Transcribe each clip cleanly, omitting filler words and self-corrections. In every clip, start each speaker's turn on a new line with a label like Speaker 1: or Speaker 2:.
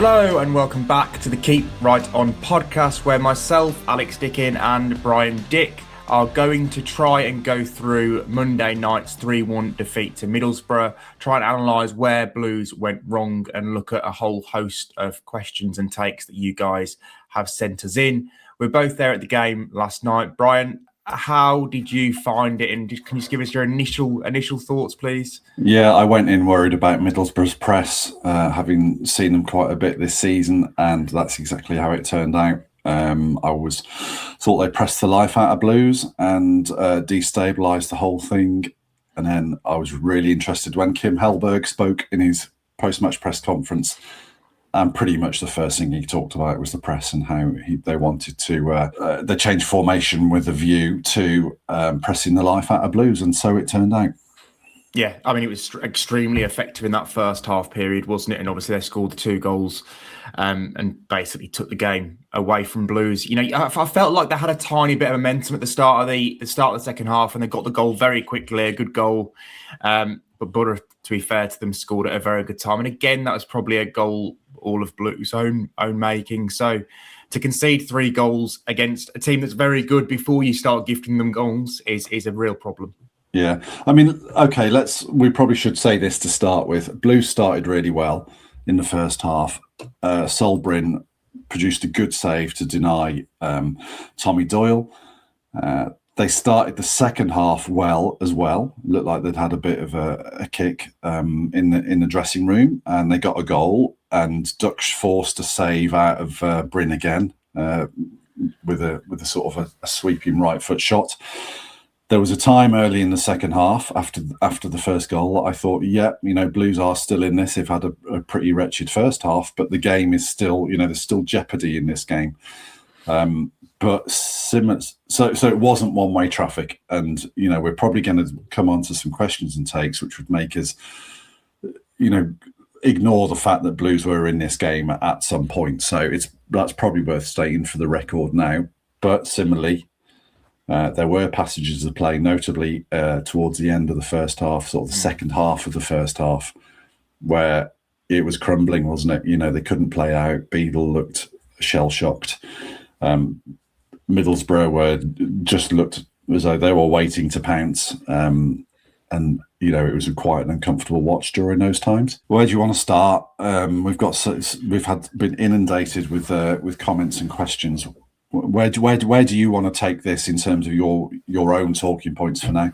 Speaker 1: Hello and welcome back to the Keep Right On podcast, where myself, Alex Dicken and Brian Dick are going to try and go through Monday night's 3-1 defeat to Middlesbrough, try and analyse where Blues went wrong and look at a whole host of questions and takes that you guys have sent us in. We're both there at the game last night. Brian, how did you find it? And can you just give us your initial thoughts, please?
Speaker 2: Yeah, I went in worried about Middlesbrough's press, having seen them quite a bit this season, and that's exactly how it turned out. I thought they pressed the life out of Blues and destabilised the whole thing. And then I was really interested when Kim Hellberg spoke in his post-match press conference. And pretty much the first thing he talked about was the press and how they wanted to they changed formation with a view to pressing the life out of Blues, and so it turned out.
Speaker 1: Yeah, I mean, it was extremely effective in that first half period, wasn't it? And obviously they scored the 2 goals and basically took the game away from Blues. You know, I felt like they had a tiny bit of momentum at the start of the second half, and they got the goal very quickly, a good goal. But Butter, to be fair to them, scored at a very good time. And again, that was probably a goal all of Blues' own making. So to concede 3 goals against a team that's very good before you start gifting them goals is a real problem.
Speaker 2: Yeah, I mean, okay, we probably should say this to start with. Blues started really well in the first half. Solbrin produced a good save to deny Tommy Doyle. They started the second half well as well. Looked like they'd had a bit of a kick in the dressing room, and they got a goal. And Ducksch forced a save out of Bryn again with a sort of a sweeping right foot shot. There was a time early in the second half after the first goal that I thought, yeah, you know, Blues are still in this. They've had a pretty wretched first half, but the game is still, you know, there's still jeopardy in this game. But so it wasn't one-way traffic, and you know, we're probably going to come on to some questions and takes which would make us, you know, ignore the fact that Blues were in this game at some point. So that's probably worth stating for the record now. But similarly, there were passages of play, notably towards the end of the first half, sort of the second half of the first half, where it was crumbling, wasn't it? You know, they couldn't play out. Beadle looked shell-shocked. Middlesbrough just looked as though they were waiting to pounce. And, you know, it was quite an uncomfortable watch during those times. Where do you want to start? We've been inundated with comments and questions. Where do you want to take this in terms of your own talking points for now?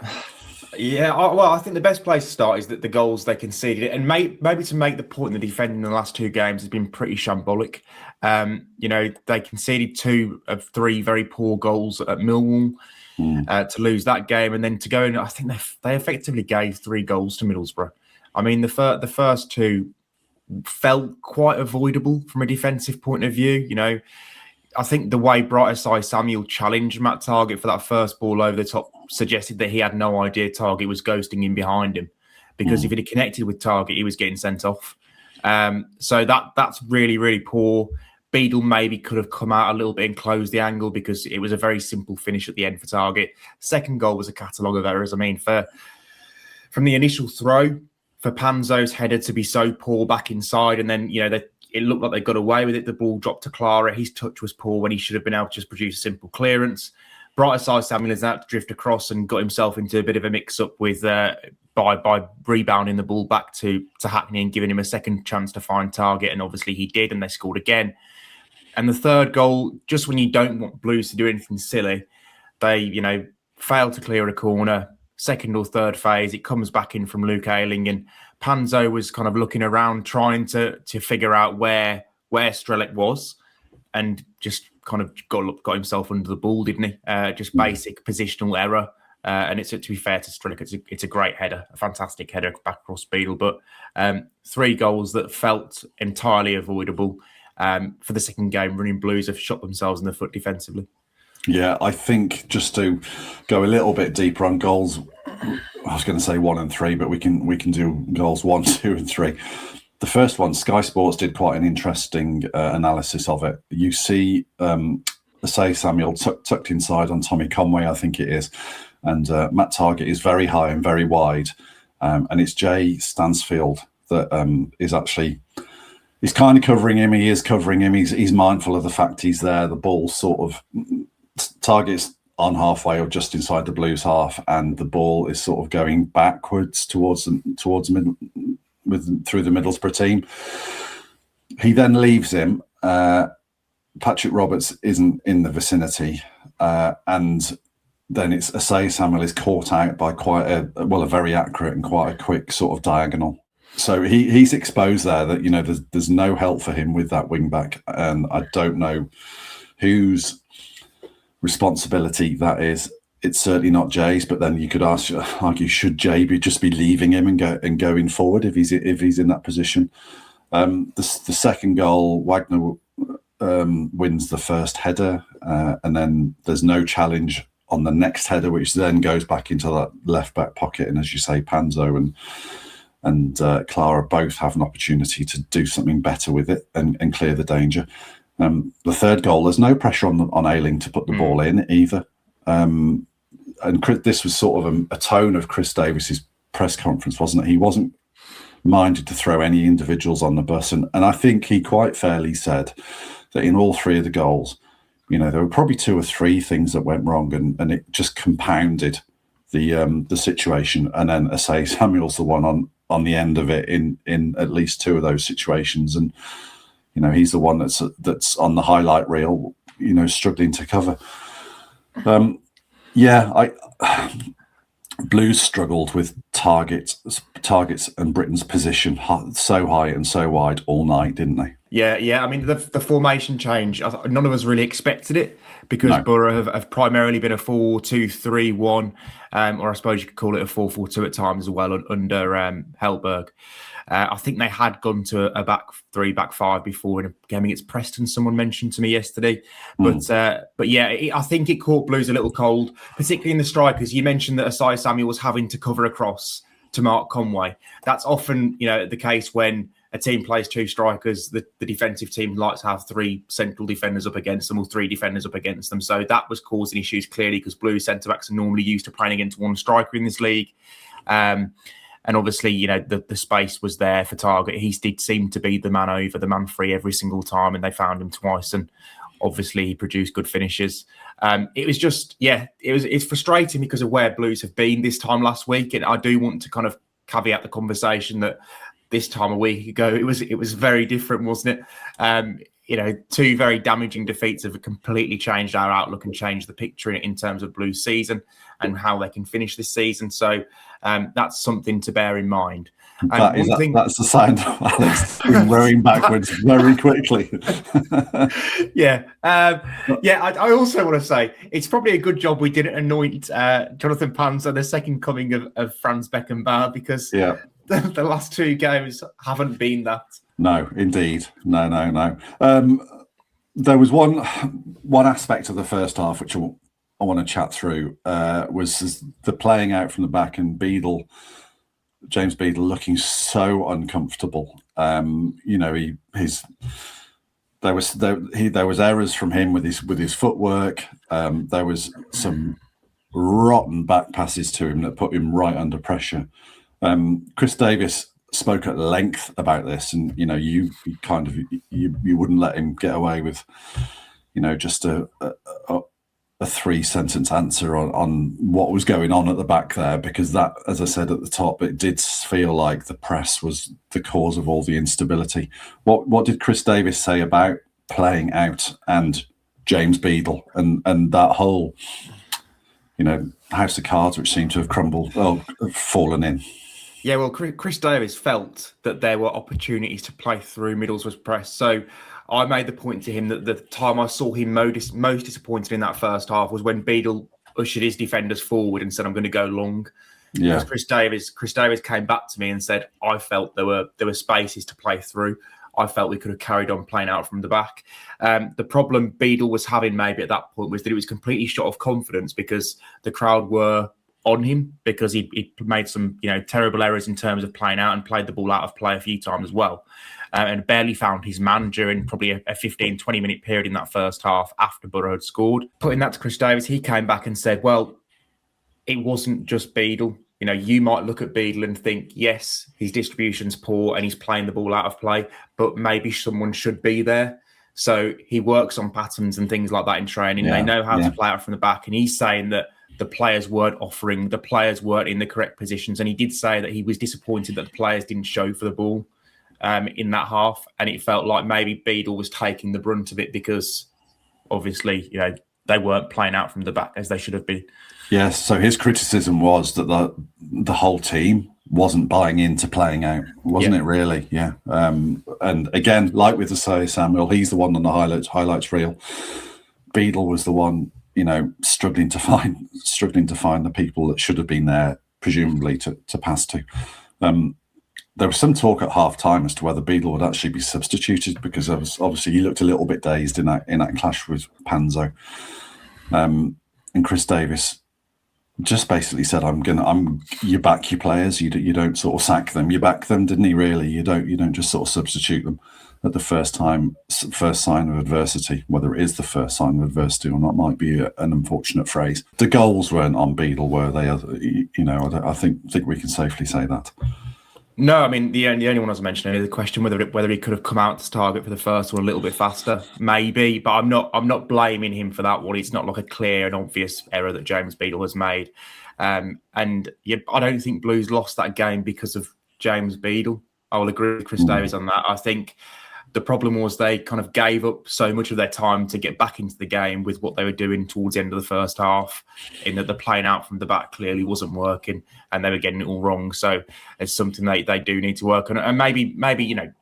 Speaker 1: Yeah, well, I think the best place to start is that the goals they conceded, and maybe to make the point, the defending in the last 2 games has been pretty shambolic. You know, they conceded 2 of 3 very poor goals at Millwall to lose that game, and then to go in, I think they effectively gave 3 goals to Middlesbrough. I mean, the first 2 felt quite avoidable from a defensive point of view. You know, I think the way Brighter-Side Samuel challenged Matt Targett for that first ball over the top suggested that he had no idea Targett was ghosting in behind him, because if he'd have connected with Targett, he was getting sent off. So that's really, really poor. Beadle maybe could have come out a little bit and closed the angle, because it was a very simple finish at the end for Targett. Second goal was a catalogue of errors. I mean, from the initial throw, for Panzo's header to be so poor back inside, and then, you know, it looked like they got away with it. The ball dropped to Clara. His touch was poor when he should have been able to just produce a simple clearance. Brighter-Side Samuel has had to drift across and got himself into a bit of a mix-up with by rebounding the ball back to Hackney and giving him a second chance to find Targett. And obviously he did, and they scored again. And the third goal, just when you don't want Blues to do anything silly, they, you know, fail to clear a corner. Second or third phase, it comes back in from Luke Ayling, and Panzo was kind of looking around trying to figure out where Strelec was, and just kind of got himself under the ball, didn't he? Just basic positional error. And it's, to be fair to Strelec, it's a great header, a fantastic header back across Beadle. But 3 goals that felt entirely avoidable. For the second game, running Blues have shot themselves in the foot defensively.
Speaker 2: Yeah, I think just to go a little bit deeper on goals, I was going to say 1 and 3, but we can do goals 1, 2 and 3. The first one, Sky Sports did quite an interesting analysis of it. You see, say Samuel tucked inside on Tommy Conway, I think it is, and Matt Targett is very high and very wide, and it's Jay Stansfield that is actually he's kind of covering him. He is covering him. He's mindful of the fact he's there. The ball sort of targets on halfway or just inside the Blues half, and the ball is sort of going backwards towards through the Middlesbrough team. He then leaves him. Patrick Roberts isn't in the vicinity, and then it's Samuel is caught out by quite a very accurate and quite a quick sort of diagonal. So he's exposed there. That there's no help for him with that wing back, and I don't know whose responsibility that is. It's certainly not Jay's, but then you could argue, should Jay just be leaving him and going forward if he's in that position? The second goal, Wagner wins the first header, and then there's no challenge on the next header, which then goes back into that left back pocket. And as you say, Panzo and Clara both have an opportunity to do something better with it and clear the danger. The third goal, there's no pressure on Ayling to put the ball in either. And this was sort of a tone of Chris Davies' press conference, wasn't it? He wasn't minded to throw any individuals on the bus. And I think he quite fairly said that in all three of the goals, there were probably two or three things that went wrong, and it just compounded the situation. And then Asai Samuel's the one on the end of it in at least two of those situations. And he's the one that's on the highlight reel, struggling to cover. Blues struggled with targets and Britain's position so high and so wide all night, didn't they?
Speaker 1: Yeah. I mean, the formation change, none of us really expected it because Borough have primarily been a 4-2-3-1, or I suppose you could call it a 4-4-2 at times as well under Hellberg. I think they had gone to a back three, back five before in a game against Preston. Someone mentioned to me yesterday, but I think it caught Blues a little cold, particularly in the strikers. You mentioned that Asai Samuel was having to cover across to Mark Conway. That's often the case when a team plays two strikers. The defensive team likes to have three central defenders up against them or three defenders up against them. So that was causing issues clearly because Blues centre backs are normally used to playing against one striker in this league. And obviously, the space was there for Target. He did seem to be the man over, the man free every single time, and they found him twice. And obviously, he produced good finishes. It was just, it's frustrating because of where Blues have been this time last week. And I do want to kind of caveat the conversation that this time a week ago, it was very different, wasn't it? Two very damaging defeats have completely changed our outlook and changed the picture in terms of Blues season and how they can finish this season. So that's something to bear in mind.
Speaker 2: That's the sign of Alex rowing backwards very quickly.
Speaker 1: I also want to say it's probably a good job we didn't anoint Jonathan Panzer the second coming of Franz Beckenbauer because the last two games haven't been that. No,
Speaker 2: indeed. No. There was one aspect of the first half which I want to chat through was the playing out from the back and James Beadle looking so uncomfortable. There was errors from him with his footwork. There was some rotten back passes to him that put him right under pressure. Chris Davies spoke at length about this, and you wouldn't let him get away with just a 3-sentence answer on what was going on at the back there, because that, as I said at the top, it did feel like the press was the cause of all the instability. What did Chris Davies say about playing out and James Beadle and that whole house of cards which seemed to have fallen in?
Speaker 1: Yeah, well, Chris Davies felt that there were opportunities to play through Middlesbrough's press. So I made the point to him that the time I saw him most disappointed in that first half was when Beadle ushered his defenders forward and said, "I'm going to go long." Yeah. Chris Davies came back to me and said, "I felt there were spaces to play through. I felt we could have carried on playing out from the back." The problem Beadle was having maybe at that point was that he was completely short of confidence because the crowd were on him because he made some terrible errors in terms of playing out and played the ball out of play a few times as well, and barely found his man during probably a 15-20 minute period in that first half after Borough had scored. Putting that to Chris Davies, he came back and said, well, it wasn't just Beadle. You know, you might look at Beadle and think, yes, his distribution's poor and he's playing the ball out of play, but maybe someone should be there. So he works on patterns and things like that in training. They know how to play out from the back. And he's saying that the players weren't in the correct positions. And he did say that he was disappointed that the players didn't show for the ball in that half. And it felt like maybe Beadle was taking the brunt of it because obviously, you know, they weren't playing out from the back as they should have been.
Speaker 2: Yes, so his criticism was that the whole team wasn't buying into playing out, wasn't it really? Yeah. And again, like with the say Samuel, he's the one on the highlights reel. Beadle was the one, you know, struggling to find the people that should have been there, presumably to pass to. There was some talk at half time as to whether Beadle would actually be substituted because obviously he looked a little bit dazed in that clash with Panzo. And Chris Davies just basically said, you back your players, you don't sort of sack them, you back them, didn't he really? You don't just sort of substitute them at the first sign of adversity, whether it is the first sign of adversity or not might be an unfortunate phrase. The goals weren't on Beadle, were they? You know, I think we can safely say that.
Speaker 1: No, I mean the only one I was mentioning is the question whether he could have come out to target for the first one a little bit faster, maybe. But I'm not blaming him for that one. It's not like a clear and obvious error that James Beadle has made, and I don't think Blues lost that game because of James Beadle. I will agree with Chris Davies on that. I think the problem was they kind of gave up so much of their time to get back into the game with what they were doing towards the end of the first half, in that the playing out from the back clearly wasn't working and they were getting it all wrong. So it's something they do need to work on. And maybe you know,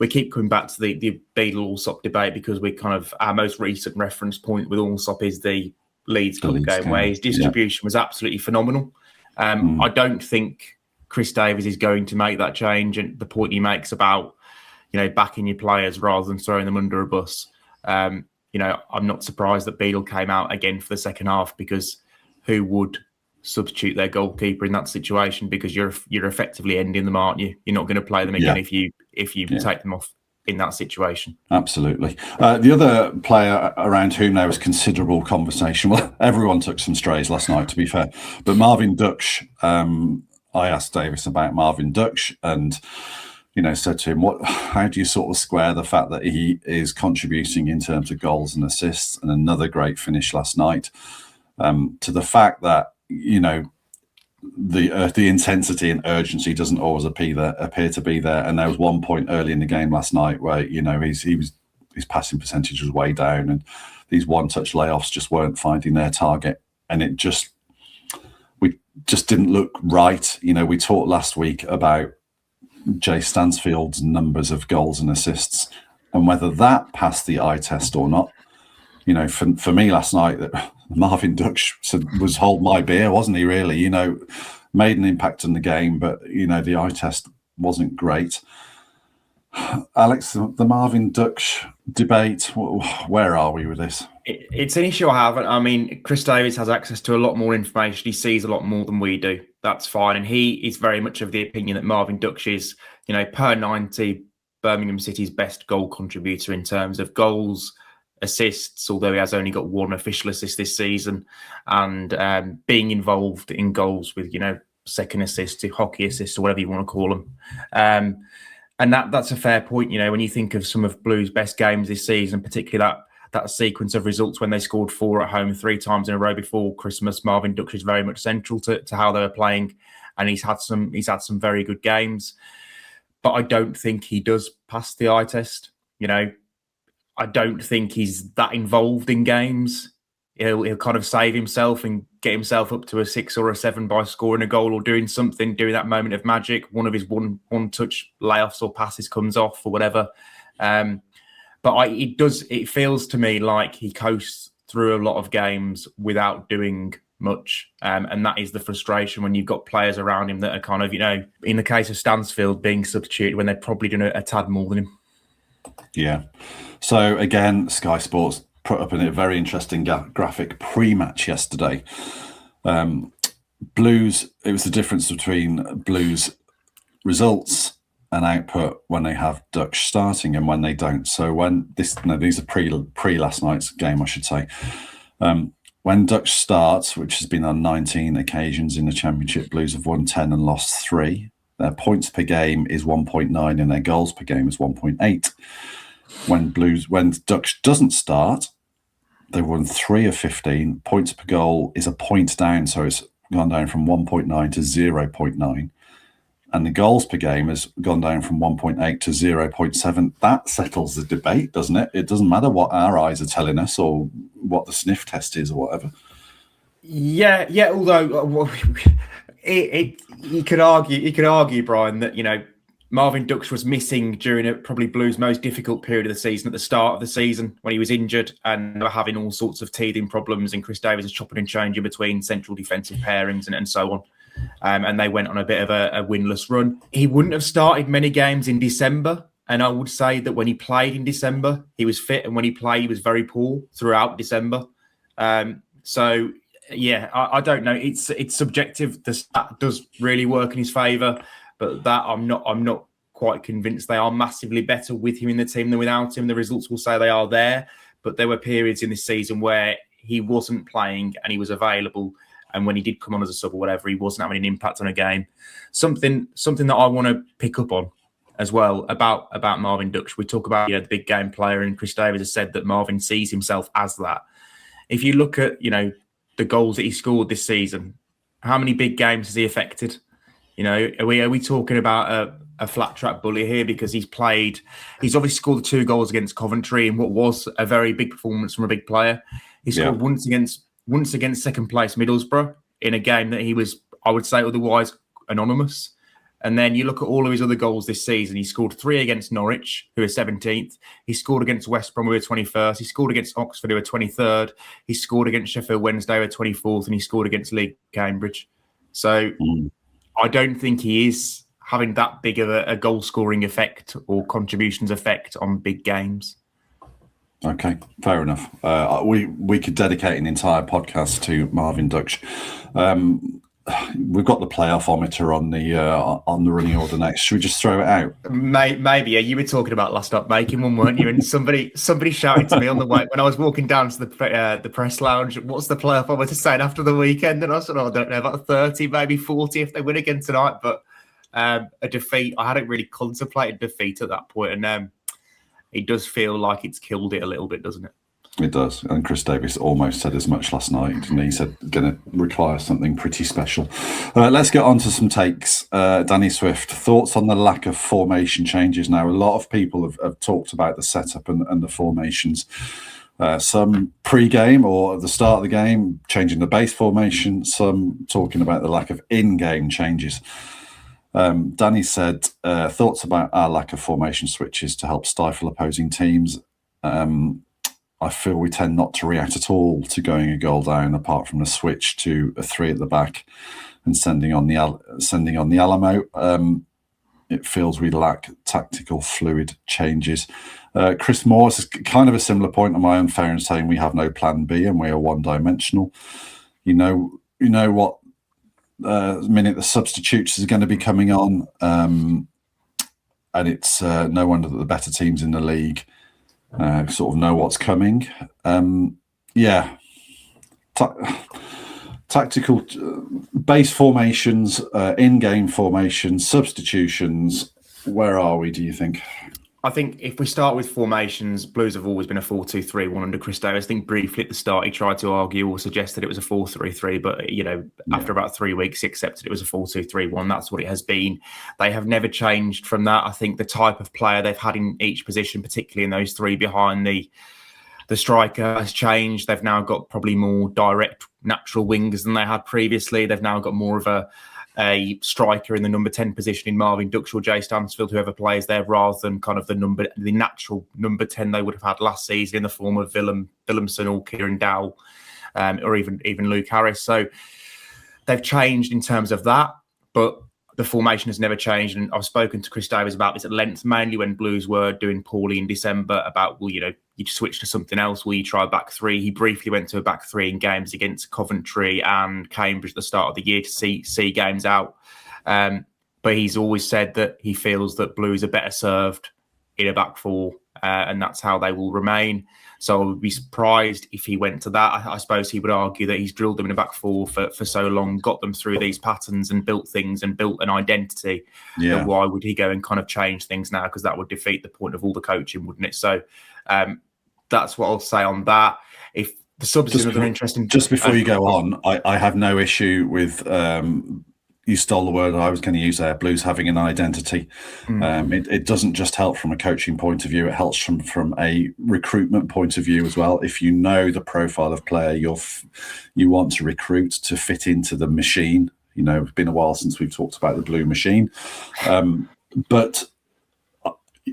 Speaker 1: we keep coming back to the Beadle-Allsop debate because we kind of, our most recent reference point with Allsop is the Leeds Cup game where his distribution was absolutely phenomenal. I don't think Chris Davies is going to make that change, and the point he makes about, you know, backing your players rather than throwing them under a bus. You know, I'm not surprised that Beadle came out again for the second half, because who would substitute their goalkeeper in that situation? Because you're effectively ending them, aren't you? You're not going to play them again if you take them off in that situation.
Speaker 2: Absolutely. The other player around whom there was considerable conversation, well, everyone took some strays last night, to be fair, but Marvin Ducksch. I asked Davis about Marvin Ducksch and, you know, said to him, how do you sort of square the fact that he is contributing in terms of goals and assists and another great finish last night, to the fact that, you know, the intensity and urgency doesn't always appear to be there. And there was one point early in the game last night where, you know, his passing percentage was way down and these one-touch layoffs just weren't finding their target. And we just didn't look right. You know, we talked last week about Jay Stansfield's numbers of goals and assists and whether that passed the eye test or not. You know, for me last night, Marvin Duck was hold my beer, wasn't he, really? You know, made an impact in the game, but, you know, the eye test wasn't great. Alex, the Marvin Duck debate, where are we with this?
Speaker 1: It's an issue I have. I mean, Chris Davies has access to a lot more information. He sees a lot more than we do. That's fine. And he is very much of the opinion that Marvin Duck is, you know, per 90, Birmingham City's best goal contributor in terms of goals, assists, although he has only got one official assist this season, and being involved in goals with, you know, second assist, hockey assist, or whatever you want to call them. And that's a fair point. You know, when you think of some of Blues' best games this season, particularly that sequence of results when they scored 4 at home 3 times in a row before Christmas, Marvin Duck is very much central to how they were playing, and he's had some very good games. But I don't think he does pass the eye test. You know, I don't think he's that involved in games. He'll kind of save himself and get himself up to a 6 or a 7 by scoring a goal or doing something, doing that moment of magic. One of his one-touch layoffs or passes comes off or whatever. But it feels to me like he coasts through a lot of games without doing much. And that is the frustration when you've got players around him that are kind of, you know, in the case of Stansfield, being substituted when they're probably doing a tad more than him. Yeah.
Speaker 2: So again, Sky Sports put up a very interesting graphic pre-match yesterday. Blues, it was the difference between Blues results and output when they have Ducksch starting and when they don't. So when these are pre last night's game, I should say. when Ducksch starts, which has been on 19 occasions in the Championship, Blues have won 10 and lost 3. Their points per game is 1.9 and their goals per game is 1.8. When Ducksch doesn't start, they've won 3 of 15. Points per goal is a point down, so it's gone down from 1.9 to 0.9. And the goals per game has gone down from 1.8 to 0.7. That settles the debate, doesn't it? It doesn't matter what our eyes are telling us or what the sniff test is or whatever.
Speaker 1: Yeah. Although you could argue, Brian, that Marvin Duck was missing during probably Blues' most difficult period of the season at the start of the season when he was injured and they were having all sorts of teething problems, and Chris Davies was chopping and changing between central defensive pairings and so on. And they went on a bit of a winless run. He wouldn't have started many games in December. And I would say that when he played in December, he was fit. And when he played, he was very poor throughout December. I don't know. It's subjective. The stat does really work in his favour. But that I'm not quite convinced. They are massively better with him in the team than without him. The results will say they are there. But there were periods in this season where he wasn't playing and he was available. And when he did come on as a sub or whatever, he wasn't having an impact on a game. Something that I want to pick up on as well about Marvin Duck. We talk about the big game player, and Chris Davies has said that Marvin sees himself as that. If you look at the goals that he scored this season, how many big games has he affected? Are we talking about a flat track bully here? Because he's obviously scored 2 goals against Coventry in what was a very big performance from a big player. He scored once against second place Middlesbrough in a game that he was, I would say, otherwise anonymous. And then you look at all of his other goals this season. He scored 3 against Norwich, who are 17th. He scored against West Brom, who are 21st. He scored against Oxford, who are 23rd. He scored against Sheffield Wednesday, who are 24th. And he scored against League Cambridge. So I don't think he is having that big of a goal-scoring effect or contributions effect on big games.
Speaker 2: Okay, fair enough. We could dedicate an entire podcast to Marvin Duck. We've got the playoff-ometer on the running order next. Should we just throw it out?
Speaker 1: Maybe. Yeah, you were talking about last night making one, weren't you? And somebody shouted to me on the way when I was walking down to the press lounge. What's the playoff-ometer saying after the weekend? And I said, I don't know, about 30, maybe 40 if they win again tonight. But a defeat, I hadn't really contemplated defeat at that point, and it does feel like it's killed it a little bit, doesn't it?
Speaker 2: It does. And Chris Davies almost said as much last night. And he said, going to require something pretty special. Let's get on to some takes. Danny Swift, thoughts on the lack of formation changes now? A lot of people have talked about the setup and the formations. Some pre-game or at the start of the game, changing the base formation. Some talking about the lack of in-game changes. Danny said, thoughts about our lack of formation switches to help stifle opposing teams. I feel we tend not to react at all to going a goal down, apart from the switch to a 3 at the back and sending on the Alamo. It feels we lack tactical fluid changes. Chris Morris is kind of a similar point on my own fair in saying we have no plan B and we are one-dimensional. You know what minute the substitutes is going to be coming on, and it's no wonder that the better teams in the league sort of know what's coming. Tactical base formations, in-game formations, substitutions. Where are we, do you think?
Speaker 1: I think if we start with formations, Blues have always been a 4-2-3-1 under Chris Davies. I think briefly at the start he tried to argue or suggest that it was a 4-3-3, but after about 3 weeks he accepted it was a 4-2-3-1. That's what it has been. They have never changed from that. I think the type of player they've had in each position, particularly in those 3 behind the striker, has changed. They've now got probably more direct, natural wingers than they had previously. They've now got more of a striker in the number 10 position in Marvin Duck or Jay Stansfield, whoever plays there, rather than kind of the natural number 10 they would have had last season in the form of Willemson or Kieran Dowell, or even Luke Harris. So they've changed in terms of that, but the formation has never changed. And I've spoken to Chris Davies about this at length, mainly when Blues were doing poorly in December, about, you switch to something else. Will you try a back 3? He briefly went to a back 3 in games against Coventry and Cambridge at the start of the year to see games out. But he's always said that he feels that Blues are better served in a back 4 and that's how they will remain. So I would be surprised if he went to that. I suppose he would argue that he's drilled them in a back four for so long, got them through these patterns and built things and built an identity.
Speaker 2: Yeah.
Speaker 1: Then why would he go and kind of change things now? Because that would defeat the point of all the coaching, wouldn't it? So that's what I'll say on that. If the subs is another interesting...
Speaker 2: Just before you go on, I have no issue with... you stole the word I was going to use there, Blues having an identity. It doesn't just help from a coaching point of view, it helps from a recruitment point of view as well. If you know the profile of player you want to recruit to fit into the machine, it's been a while since we've talked about the Blue machine. But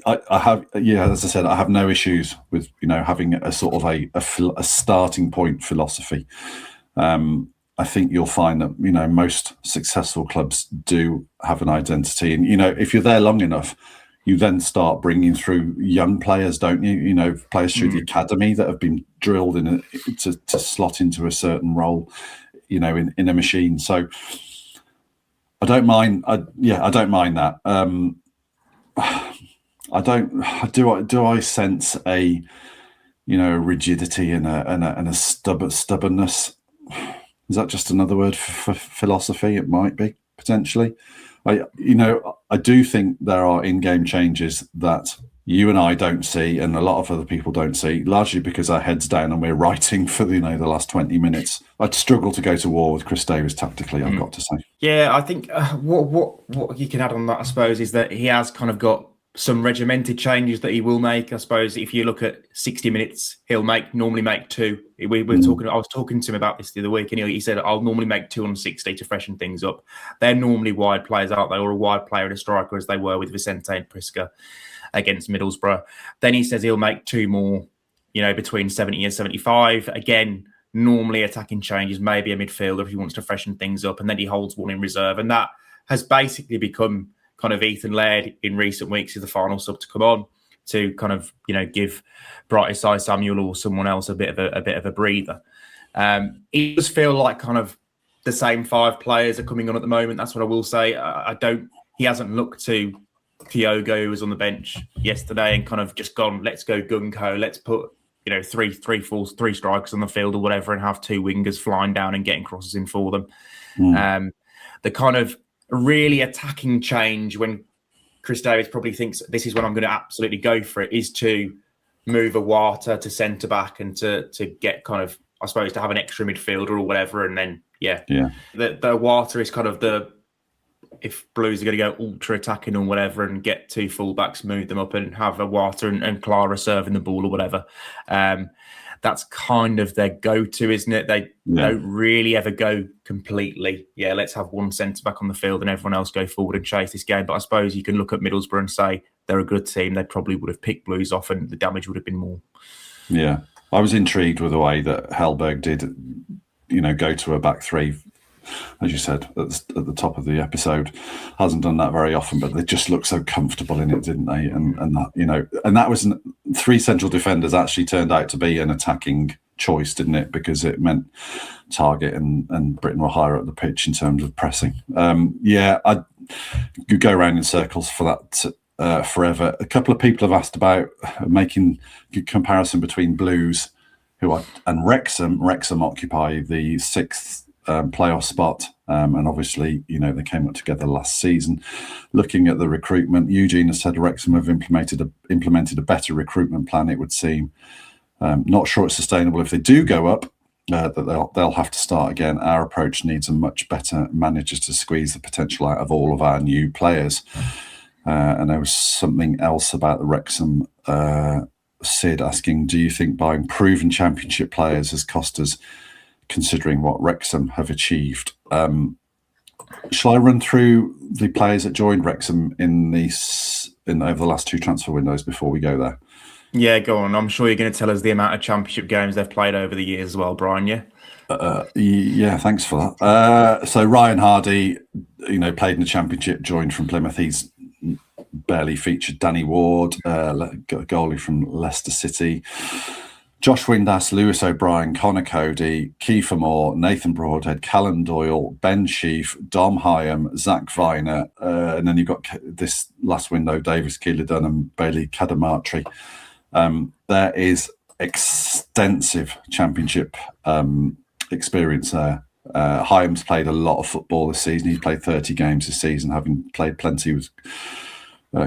Speaker 2: I have, as I said, I have no issues with, having a sort of a starting point philosophy. I think you'll find that, most successful clubs do have an identity. And, if you're there long enough, you then start bringing through young players, don't you? Players through the academy that have been drilled to slot into a certain role, in a machine. So I don't mind. I don't mind that. Do I sense a, rigidity and a stubbornness? Is that just another word for philosophy? It might be, potentially. I do think there are in-game changes that you and I don't see, and a lot of other people don't see, largely because our heads down and we're writing for the last 20 minutes. I'd struggle to go to war with Chris Davies tactically, I've got to say.
Speaker 1: Yeah, I think what you can add on that, I suppose, is that he has kind of got some regimented changes that he will make. I suppose if you look at 60 minutes, he'll normally make two. I was talking to him about this the other week, and he said, I'll normally make 2 on 60 to freshen things up. They're normally wide players, aren't they? Or a wide player and a striker, as they were with Vicente and Prisca against Middlesbrough. Then he says he'll make 2 more, between 70 and 75. Again, normally attacking changes, maybe a midfielder if he wants to freshen things up, and then he holds one in reserve. And that has basically become kind of Ethan Laird in recent weeks is the final sub to come on to kind of, give Brightside Samuel or someone else a bit of a breather. It does feel like kind of the same 5 players are coming on at the moment. That's what I will say. He hasn't looked to Kyogo, who was on the bench yesterday, and kind of just gone, let's go gung-ho, let's put, 3 strikers on the field or whatever, and have 2 wingers flying down and getting crosses in for them. The kind of really attacking change when Chris Davies probably thinks this is when I'm going to absolutely go for it, is to move Awata to centre back and to get kind of, I suppose, to have an extra midfielder or whatever. And then, the Awata is kind of if Blues are going to go ultra attacking or whatever and get 2 fullbacks, move them up and have Awata and Clara serving the ball or whatever. That's kind of their go-to, isn't it? They don't really ever go completely, let's have one centre-back on the field and everyone else go forward and chase this game. But I suppose you can look at Middlesbrough and say they're a good team. They probably would have picked Blues off and the damage would have been more. Yeah.
Speaker 2: I was intrigued with the way that Hellberg did, go to a back 3, as you said, at the top of the episode. Hasn't done that very often, but they just looked so comfortable in it, didn't they? And that, and that was 3 central defenders actually turned out to be an attacking choice, didn't it? Because it meant Target and Britain were higher up the pitch in terms of pressing. I could go around in circles for that forever. A couple of people have asked about making a comparison between Blues and Wrexham. Wrexham occupy the 6th playoff spot, and obviously they came up together last season. Looking at the recruitment, Eugene has said Wrexham have implemented a better recruitment plan, it would seem. Not sure it's sustainable if they do go up, that they'll have to start again. Our approach needs a much better manager to squeeze the potential out of all of our new players. And there was something else about the Wrexham, Sid asking, do you think buying proven championship players has cost us, considering what Wrexham have achieved? Shall I run through the players that joined Wrexham over the last 2 transfer windows before we go there?
Speaker 1: Yeah, go on. I'm sure you're going to tell us the amount of championship games they've played over the years as well, Brian,
Speaker 2: yeah, thanhanks for that. So Ryan Hardy, played in the championship, joined from Plymouth. He's barely featured. Danny Ward, goalie from Leicester City. Josh Windass, Lewis O'Brien, Connor Cody, Kiefer Moore, Nathan Broadhead, Callan Doyle, Ben Sheaf, Dom Hyam, Zach Viner, and then you've got this last window, Davis Keeler Dunham, Bailey Cadamartri. There is extensive championship experience there. Hyam's played a lot of football this season. He's played 30 games this season, having played plenty with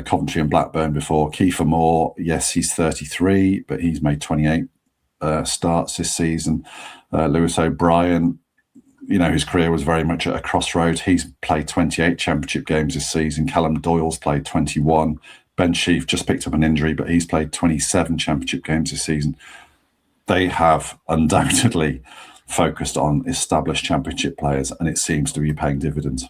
Speaker 2: Coventry and Blackburn before. Kiefer Moore, yes, he's 33, but he's made 28 starts this season. Lewis O'Brien, his career was very much at a crossroads. He's played 28 championship games this season. Callum Doyle's played 21. Ben Sheaf just picked up an injury, but he's played 27 championship games this season. They have undoubtedly focused on established championship players, and it seems to be paying dividends.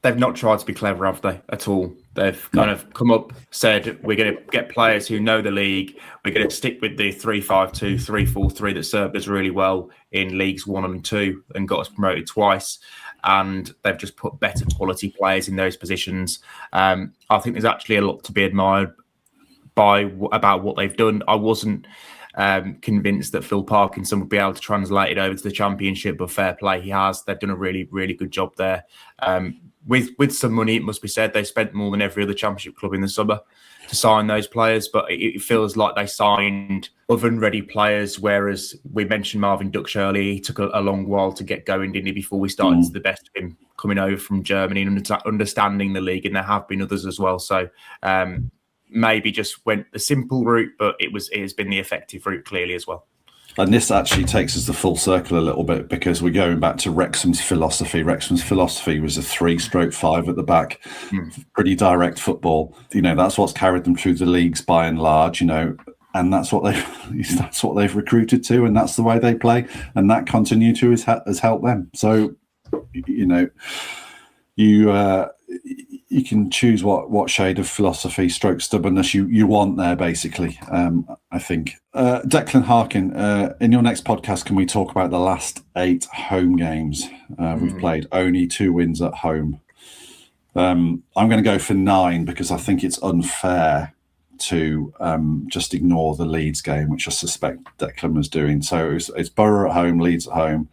Speaker 1: They've not tried to be clever, have they, at all? They've kind of come up, said, we're going to get players who know the league. We're going to stick with the 3-5-2, 3-4-3 that served us really well in Leagues 1 and 2 and got us promoted twice. And they've just put better quality players in those positions. I think there's actually a lot to be admired about what they've done. I wasn't convinced that Phil Parkinson would be able to translate it over to the Championship, but fair play, he has. They've done a really, really good job there. With some money, it must be said, they spent more than every other Championship club in the summer to sign those players, but it feels like they signed oven-ready players, whereas we mentioned Marvin Duck earlier. He took a long while to get going, didn't he, before we started to the best of him coming over from Germany and understanding the league, and there have been others as well. So maybe just went the simple route, but it has been the effective route clearly as well.
Speaker 2: And this actually takes us to full circle a little bit, because we're going back to Wrexham's philosophy. Wrexham's philosophy was a 3-5 at the back, pretty direct football. That's what's carried them through the leagues by and large, and that's what they've recruited to, and that's the way they play, and that continuity has helped them. So, you can choose what shade of philosophy stroke stubbornness you want there, basically, I think. Declan Harkin, in your next podcast, can we talk about the last 8 home games we've played? Only 2 wins at home. I'm going to go for 9 because I think it's unfair to just ignore the Leeds game, which I suspect Declan was doing. So it's Borough at home, Leeds at home.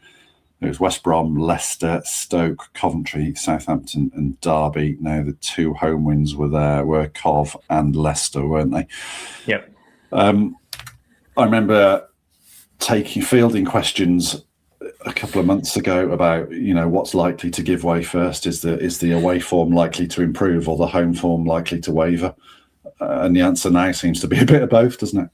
Speaker 2: It was West Brom, Leicester, Stoke, Coventry, Southampton and Derby. Now, the 2 home wins were Cov and Leicester, weren't they?
Speaker 1: Yep.
Speaker 2: I remember fielding questions a couple of months ago about, what's likely to give way first. Is the away form likely to improve or the home form likely to waver? And the answer now seems to be a bit of both, doesn't it?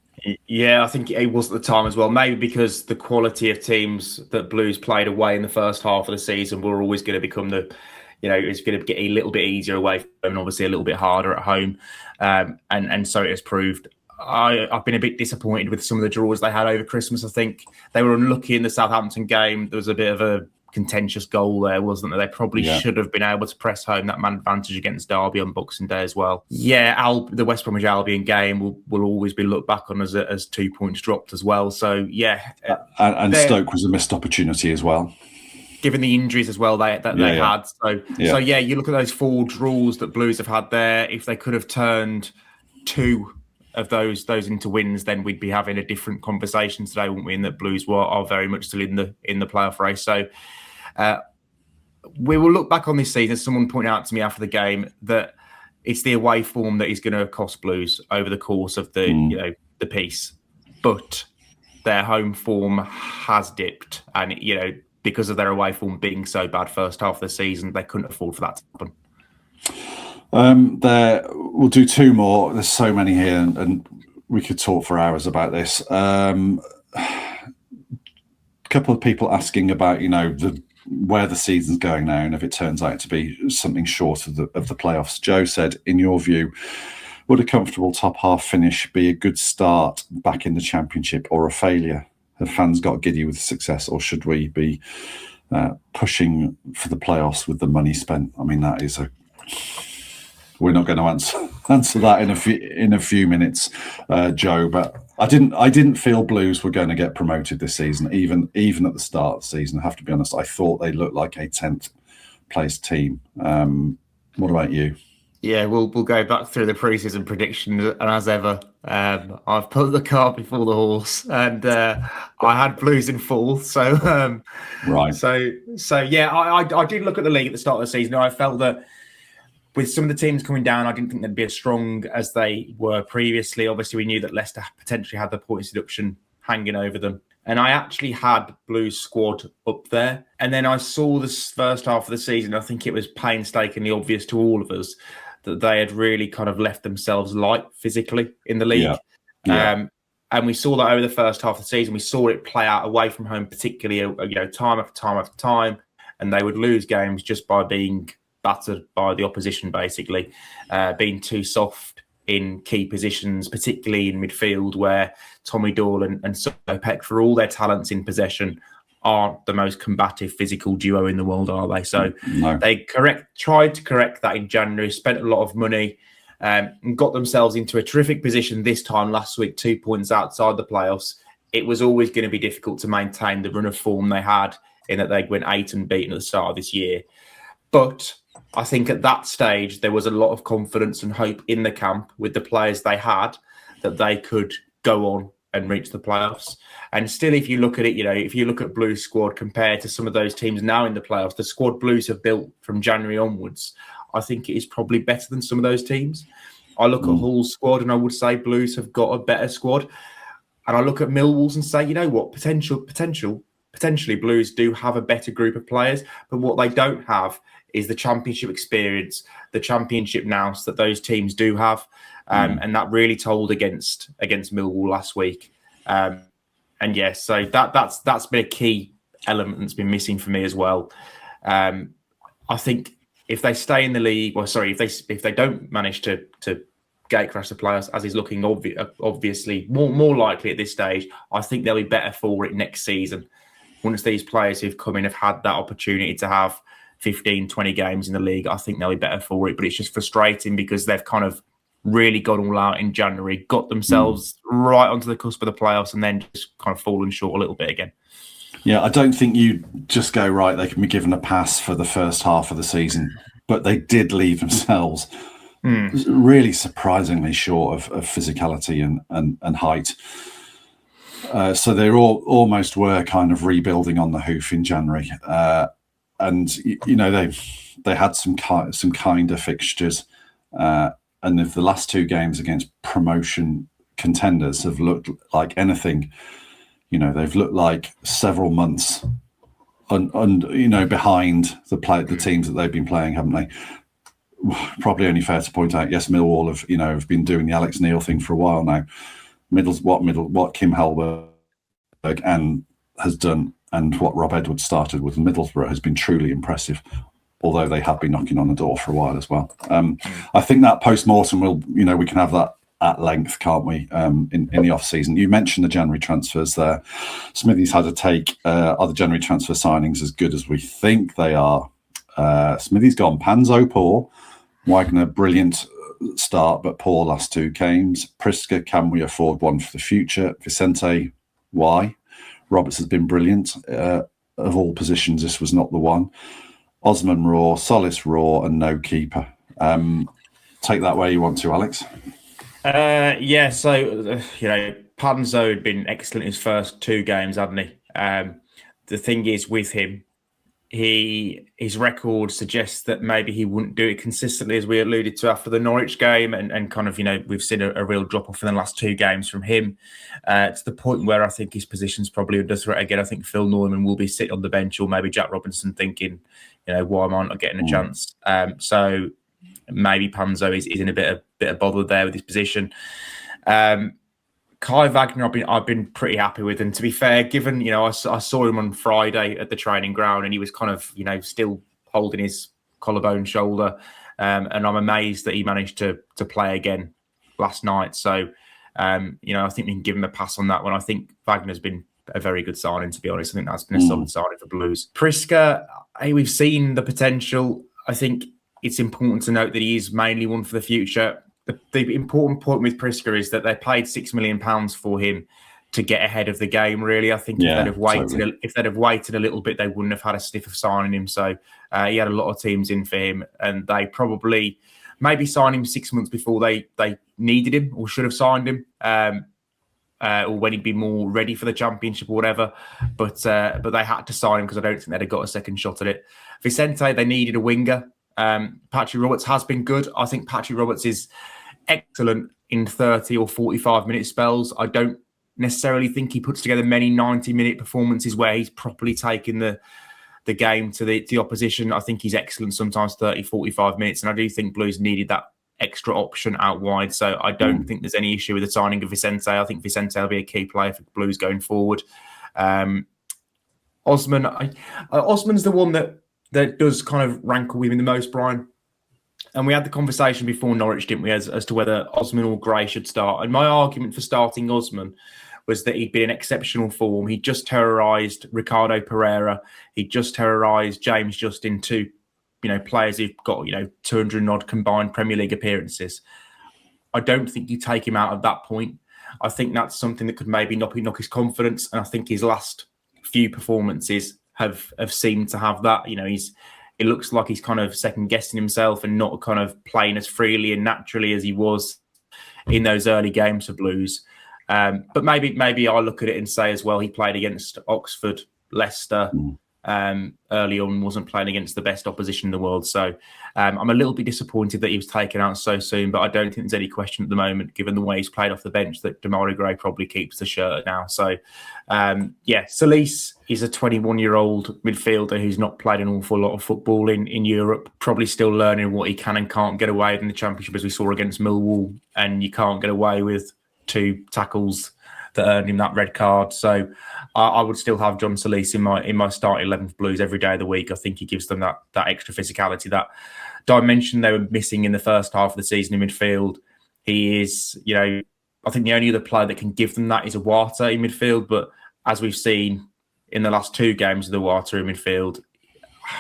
Speaker 1: Yeah, I think it was at the time as well. Maybe because the quality of teams that Blues played away in the first half of the season were always going to become it's going to get a little bit easier away from home and obviously a little bit harder at home. And so it has proved. I've been a bit disappointed with some of the draws they had over Christmas. I think they were unlucky in the Southampton game. There was a bit of a contentious goal there, wasn't there? They probably should have been able to press home that man advantage against Derby on Boxing Day as well. Yeah, the West Bromwich Albion game will always be looked back on as 2 points dropped as well. So yeah,
Speaker 2: and Stoke was a missed opportunity as well,
Speaker 1: given the injuries as well they had. So you look at those 4 draws that Blues have had there. If they could have turned 2 of those into wins, then we'd be having a different conversation today, wouldn't we? And that Blues are very much still in the playoff race. So we will look back on this season. Someone pointed out to me after the game that it's the away form that is going to cost Blues over the course of the piece, but their home form has dipped, and because of their away form being so bad first half of the season, they couldn't afford for that to happen.
Speaker 2: We'll do 2 more. There's so many here, and we could talk for hours about this. A couple of people asking about, where the season's going now, and if it turns out to be something short of the playoffs. Joe said, in your view, would a comfortable top half finish be a good start back in the Championship or a failure? Have fans got giddy with success, or should we be pushing for the playoffs with the money spent? I mean, that is we're not going to answer that in a few minutes, Joe. But I didn't feel Blues were going to get promoted this season, even at the start of the season. I have to be honest. I thought they looked like a 10th place team. What about you?
Speaker 1: Yeah, we'll go back through the preseason predictions, and as ever, I've put the cart before the horse, and I had Blues in full. So
Speaker 2: right.
Speaker 1: So yeah, I did look at the league at the start of the season, and I felt that with some of the teams coming down, I didn't think they'd be as strong as they were previously. Obviously, we knew that Leicester potentially had the points deduction hanging over them. And I actually had Blues squad up there. And then I saw this first half of the season. I think it was painstakingly obvious to all of us that they had really kind of left themselves light physically in the league. And we saw that over the first half of the season. We saw it play out away from home, particularly, time after time after time. And they would lose games just by being battered by the opposition, basically, being too soft in key positions, particularly in midfield, where Tommy Doyle and Sopek, for all their talents in possession, aren't the most combative physical duo in the world, are they? So they tried to correct that in January, spent a lot of money, and got themselves into a terrific position this time last week, 2 points outside the playoffs. It was always going to be difficult to maintain the run of form they had, in that they went 8 unbeaten at the start of this year. But I think at that stage, there was a lot of confidence and hope in the camp with the players they had that they could go on and reach the playoffs. And still, if you look at it, if you look at Blues squad compared to some of those teams now in the playoffs, the squad Blues have built from January onwards, I think it is probably better than some of those teams. I look at Hull's squad and I would say Blues have got a better squad. And I look at Millwall's and say, you know what, potentially Blues do have a better group of players, but what they don't have is the championship experience, the championship nous that those teams do have. And that really told against Millwall last week. So that's been a key element that's been missing for me as well. I think if they stay in the league, if they don't manage to gatecrash the playoffs, as is looking obviously more likely at this stage, I think they'll be better for it next season. Once these players who've come in have had that opportunity to have 15, 20 games in the league, I think they'll be better for it. But it's just frustrating because they've kind of really gone all out in January, got themselves right onto the cusp of the playoffs, and then just kind of fallen short a little bit again.
Speaker 2: Yeah, I don't think you just go, right, they can be given a pass for the first half of the season, but they did leave themselves really surprisingly short of physicality and height. So they almost were kind of rebuilding on the hoof in January. And, they had some kinder fixtures. And if the last 2 games against promotion contenders have looked like anything, they've looked like several months behind the teams that they've been playing, haven't they? Probably only fair to point out, yes, Millwall have been doing the Alex Neil thing for a while now. What Kim Hellberg has done and what Rob Edwards started with Middlesbrough has been truly impressive, although they have been knocking on the door for a while as well. I think that post-mortem we can have that at length, can't we, in the off-season. You mentioned the January transfers there. Smithy's had a take. Are the January transfer signings as good as we think they are? Smithy's gone Panzo poor, Wagner brilliant start but poor last 2 games. Priska, can we afford one for the future? Vicente, why? Roberts has been brilliant. Of all positions, this was not the one. Osman raw, Solis raw, and no keeper. Take that where you want to, Alex.
Speaker 1: Panzo had been excellent his first 2 games, hadn't he? The thing is with him, his record suggests that maybe he wouldn't do it consistently, as we alluded to after the Norwich game, and kind of, we've seen a real drop-off in the last 2 games from him, to the point where I think his position's probably under threat again. I think Phil Norman will be sitting on the bench, or maybe Jack Robinson thinking, why am I not getting a chance? So maybe Panzo is in a bit of bother there with his position. Kai Wagner, I've been pretty happy with, and to be fair, given I saw him on Friday at the training ground, and he was kind of still holding his collarbone shoulder, and I'm amazed that he managed to play again last night. So I think we can give him a pass on that one. I think Wagner's been a very good signing, to be honest. I think that's been a solid signing for Blues. Priska, we've seen the potential. I think it's important to note that he is mainly one for the future. The important point with Priska is that they paid £6 million for him to get ahead of the game, really. I think if they'd have waited a little bit, they wouldn't have had a sniff of signing him. So he had a lot of teams in for him, and they probably maybe signed him 6 months before they needed him or should have signed him, or when he'd be more ready for the championship or whatever. But they had to sign him because I don't think they'd have got a second shot at it. Vicente, they needed a winger. Patrick Roberts has been good. I think Patrick Roberts is excellent in 30 or 45-minute spells. I don't necessarily think he puts together many 90-minute performances where he's properly taken the game to the opposition. I think he's excellent sometimes 30, 45 minutes, and I do think Blues needed that extra option out wide. So I don't think there's any issue with the signing of Vicente. I think Vicente will be a key player for Blues going forward. Osman, Osman's the one that does kind of rankle with me the most, Brian. And we had the conversation before Norwich, didn't we, as to whether Osman or Gray should start. And my argument for starting Osman was that he'd been in exceptional form. He just terrorised Ricardo Pereira. He just terrorised James Justin, two, players who've got, 200 odd combined Premier League appearances. I don't think you take him out at that point. I think that's something that could maybe knock his confidence. And I think his last few performances have seemed to have that. It looks like he's kind of second guessing himself and not kind of playing as freely and naturally as he was in those early games for Blues. But maybe I look at it and say as well, he played against Oxford, Leicester early on, wasn't playing against the best opposition in the world. So I'm a little bit disappointed that he was taken out so soon, but I don't think there's any question at the moment, given the way he's played off the bench, that Demarai Gray probably keeps the shirt now. So Solis is a 21-year-old midfielder who's not played an awful lot of football in Europe, probably still learning what he can and can't get away with in the Championship, as we saw against Millwall, and you can't get away with 2 tackles that earned him that red card. So I would still have John Solis in my starting 11 for Blues every day of the week. I think he gives them that extra physicality, that dimension they were missing in the first half of the season in midfield. He is, I think the only other player that can give them that is Awata in midfield. But as we've seen in the last 2 games of the Awata in midfield,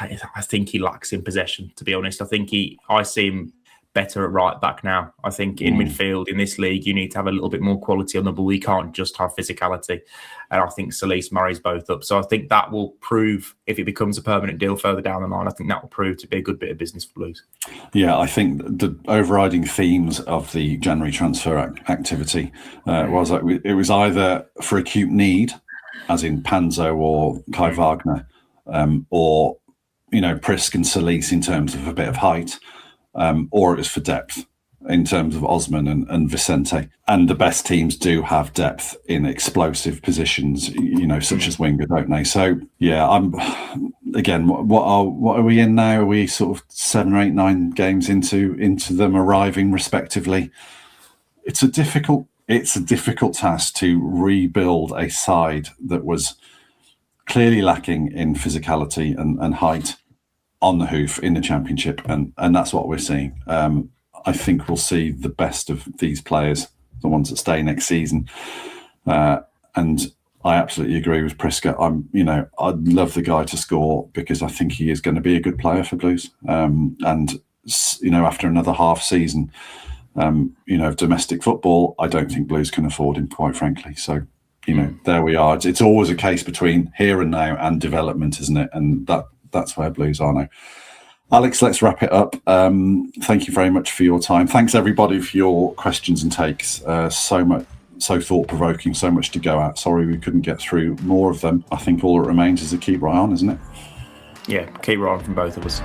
Speaker 1: I think he lacks in possession, to be honest. I see him better at right back now. I think in midfield in this league, you need to have a little bit more quality on the ball. You can't just have physicality. And I think Solis marries both up. So I think that will prove, if it becomes a permanent deal further down the line, I think that will prove to be a good bit of business for Blues. Yeah,
Speaker 2: I think the overriding themes of the January transfer activity was that it was either for acute need, as in Panzo or Kai Wagner, or, Prisk and Solis in terms of a bit of height, or it was for depth in terms of Osman and Vicente. And the best teams do have depth in explosive positions, such as winger, don't they? So, yeah, what are we in now? Are we sort of 7 or 8, 9 games into them arriving respectively? It's a difficult task to rebuild a side that was clearly lacking in physicality and height on the hoof in the Championship, and that's what we're seeing. I think we'll see the best of these players, the ones that stay next season. And I absolutely agree with Priska. I'd love the guy to score, because I think he is going to be a good player for Blues. After another half season, of domestic football, I don't think Blues can afford him, quite frankly. So, there we are. It's always a case between here and now and development, isn't it? And that's where Blues are now. Alex, let's wrap it up. Thank you very much for your time. Thanks everybody for your questions and takes. So thought-provoking, so much to go at. Sorry we couldn't get through more of them. I think all that remains is to keep right on, isn't it?
Speaker 1: Yeah, keep right on from both of us.